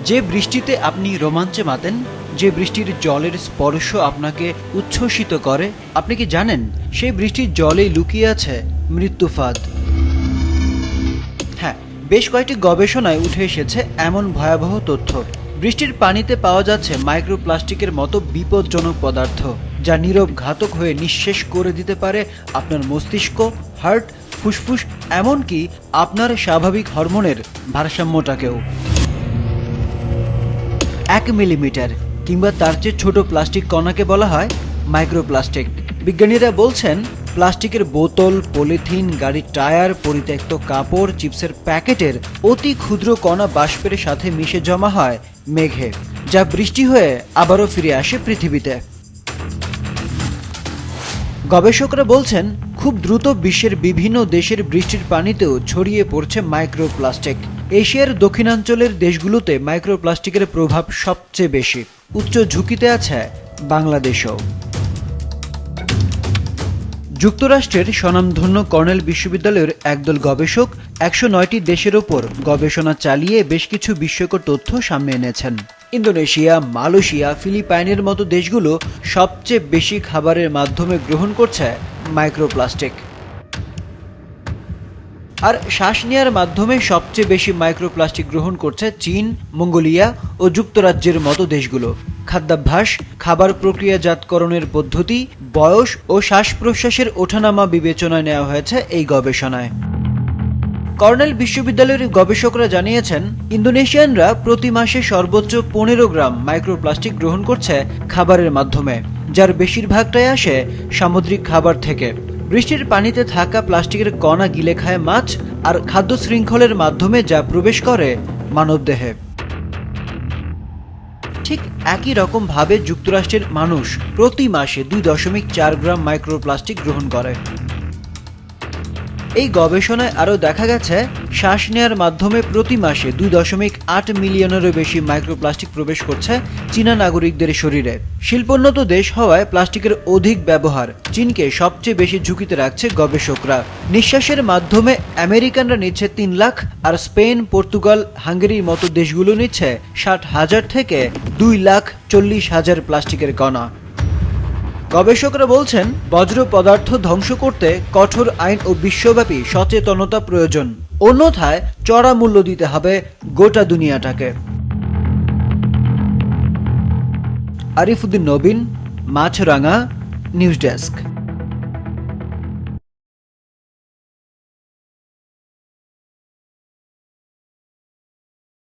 যে বৃষ্টিতে আপনি রোমাঞ্চে মাতেন, যে বৃষ্টির জলের স্পর্শ আপনাকে উচ্ছ্বসিত করে, আপনি কি জানেন সেই বৃষ্টির জলেই লুকিয়ে আছে মৃত্যু ফাঁদ? হ্যাঁ, বেশ কয়েকটি গবেষণায় উঠে এসেছে এমন ভয়াবহ তথ্য। বৃষ্টির পানিতে পাওয়া যাচ্ছে মাইক্রোপ্লাস্টিকের মতো বিপজ্জনক পদার্থ, যা নীরব ঘাতক হয়ে নিঃশেষ করে দিতে পারে আপনার মস্তিষ্ক, হার্ট, ফুসফুস, এমনকি আপনার স্বাভাবিক হরমোনের ভারসাম্যটাকেও। 1 মিলিমিটার কিংবা তার চেয়ে ছোট প্লাস্টিক কণাকে বলা হয় মাইক্রোপ্লাস্টিক। বিজ্ঞানীরা বলছেন, প্লাস্টিকের বোতল, পলিথিন, গাড়ির টায়ার, পরিত্যক্ত কাপড়, চিপসের প্যাকেটের অতি ক্ষুদ্র কণা বাষ্পের সাথে মিশে জমা হয় মেঘে, যা বৃষ্টি হয়ে আবারও ফিরে আসে পৃথিবীতে। গবেষকরা বলছেন, খুব দ্রুত বিশ্বের বিভিন্ন দেশের বৃষ্টির পানিতেও ছড়িয়ে পড়ছে মাইক্রোপ্লাস্টিক। এশিয়ার দক্ষিণাঞ্চলের দেশগুলোতে মাইক্রোপ্লাস্টিকের প্রভাব সবচেয়ে বেশি। উচ্চ ঝুঁকিতে আছে বাংলাদেশও। যুক্তরাষ্ট্রের স্বনামধন্য কর্নেল বিশ্ববিদ্যালয়ের একদল গবেষক 109টি দেশের ওপর গবেষণা চালিয়ে বেশ কিছু বিস্ময়কর তথ্য সামনে এনেছেন। ইন্দোনেশিয়া, মালয়েশিয়া, ফিলিপাইনের মতো দেশগুলো সবচেয়ে বেশি খাবারের মাধ্যমে গ্রহণ করছে মাইক্রোপ্লাস্টিক। আর শ্বাস নেওয়ার মাধ্যমে সবচেয়ে বেশি মাইক্রোপ্লাস্টিক গ্রহণ করছে চীন, মঙ্গোলিয়া ও যুক্তরাজ্যের মতো দেশগুলো। খাদ্যাভ্যাস, খাবার প্রক্রিয়াজাতকরণের পদ্ধতি, বয়স ও শ্বাস প্রশ্বাসের ওঠানামা বিবেচনায় নেওয়া হয়েছে এই গবেষণায়। কর্নেল বিশ্ববিদ্যালয়ের গবেষকরা জানিয়েছেন, ইন্দোনেশিয়ানরা প্রতি মাসে সর্বোচ্চ 15 গ্রাম মাইক্রোপ্লাস্টিক গ্রহণ করছে খাবারের মাধ্যমে, যার বেশিরভাগটাই আসে সামুদ্রিক খাবার থেকে। বৃষ্টির পানিতে থাকা প্লাস্টিকের কণা গিলে খায় মাছ আর খাদ্য শৃঙ্খলের মাধ্যমে যা প্রবেশ করে মানবদেহে। ঠিক একই রকম ভাবে যুক্তরাষ্ট্রের মানুষ প্রতি মাসে 2.4 গ্রাম মাইক্রোপ্লাস্টিক গ্রহণ করে। এই গবেষণায় আরও দেখা গেছে, শ্বাস নেওয়ার মাধ্যমে প্রতি মাসে 2.8 মিলিয়নেরও বেশি মাইক্রোপ্লাস্টিক প্রবেশ করছে চীনা নাগরিকদের শরীরে। শিল্পোন্নত দেশ হওয়ায় প্লাস্টিকের অধিক ব্যবহার চীনকে সবচেয়ে বেশি ঝুঁকিতে রাখছে গবেষকরা। নিঃশ্বাসের মাধ্যমে আমেরিকানরা নিচ্ছে 3 লাখ, আর স্পেন, পর্তুগাল, হাঙ্গেরির মতো দেশগুলো নিচ্ছে 60,000 থেকে 2,40,000 প্লাস্টিকের কণা। গবেষকরা বলছেন, বজ্র পদার্থ ধ্বংস করতে কঠোর আইন ও বিশ্বব্যাপী সচেতনতা প্রয়োজন, অন্যথায় চড়া মূল্য দিতে হবে গোটা দুনিয়াটাকে। আরিফ উদ্দিন নবীন, মাছরাঙা, নিউজ ডেস্ক।